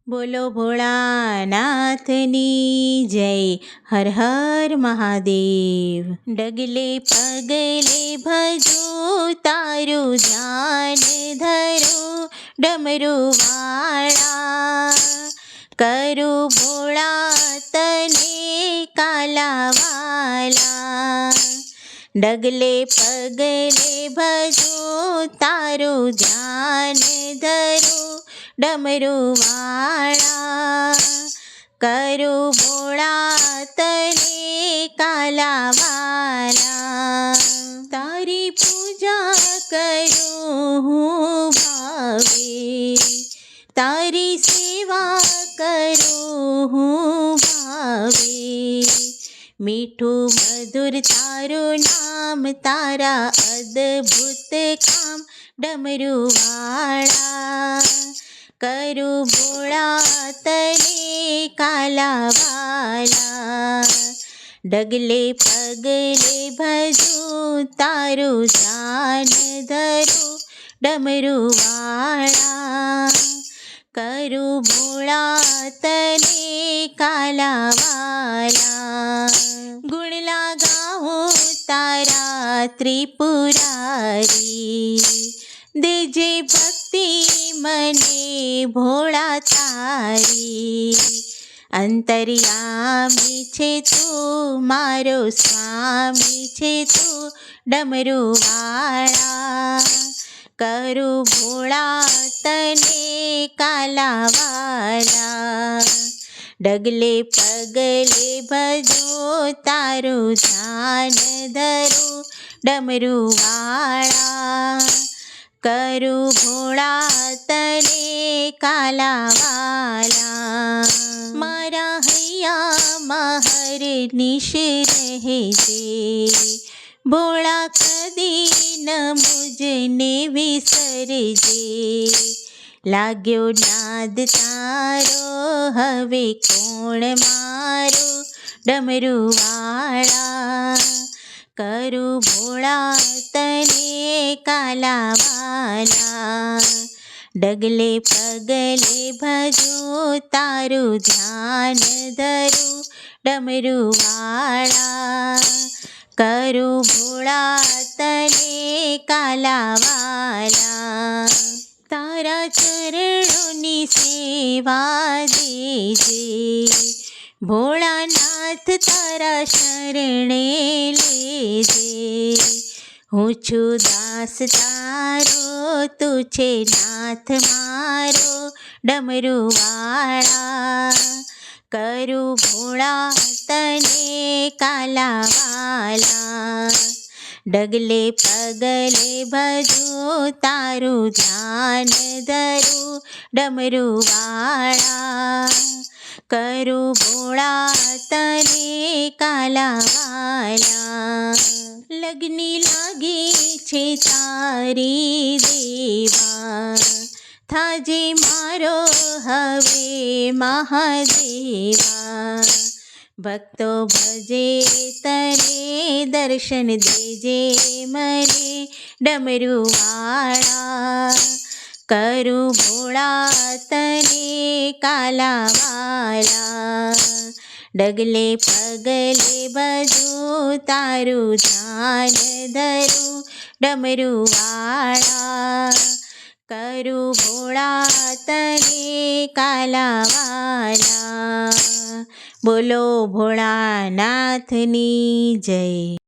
બોલો ભોળાનાથની જય. હર હર મહાદેવ. ડગલે પગલે ભજું તારું ધ્યાન ધરું ડમરું વાળા. કરું ભોળા તને કાલાવાલા. ડગલે પગલે ભજું તારું ધ્યાન ધરું ડમરું વાળા. કરું ભોળા તને કાલાવાલા. તારી પૂજા કરું હું ભાવે, તારી સેવા કરું હું ભાવે. મીઠું મધુર તારું નામ, તારા અદ્ભુત કામ ડમરું વાળા. કરું ભોળા તને કાલાવાલા. ડગલે પગલે ભજું તારું ધ્યાન ધરું ડમરું વાળા. કરું ભોળા તને કાલાવાલા. ગુણ લાગાવું તારા ત્રિપુરારી, દેજે ભક્તિ મને ભોળા તારી. અંતર્યામી છે તું, મારો સ્વામી છે તું ડમરું વાળા. કરું ભોળા તને કાલાવાલા. ડગલે પગલે ભજું તારું ધ્યાન ધરું ડમરું વાળા. કરું ભોળા તને કાલાવાલા. મારા હૈયામાં હર નિશ રહેજે, ભોળા કદી ન મુજને વિસરજે. લાગ્યો નાદ તારો હવે કોણ મારો ડમરું વાળા. કરું ભોળા તને કાલાવાલા. ડગલે પગલે ભજું તારું ધ્યાન ધરું ડમરું વાળા. કરું ભોળા તને કાલાવાલા. તારા ચરણોની સેવા દેજે, ભોળાનાથ તારા શરણે લેજે. હું છું દાસ તારો, તું છે નાથ મારો ડમરું વાળા. કરું ભોળા તને કાલાવાલા. ડગલે પગલે ભજું તારું ધ્યાન ધરું ડમરું વાળા. કરું ભોળા તને કાલાવાલા. લગ્ની લાગી છે તારી દેવા, થાજે મારો હવે મહાદેવા. ભક્તો ભજે તને દર્શન દેજે મને ડમરું વાળા. કરું ભોળા તને કાલાવાલા. ડગલે પગલે ભજું તારું ધ્યાન ધરું ડમરું વાળા. કરું ભોળા તને કાલાવાલા. બોલો ભોળાનાથની જય.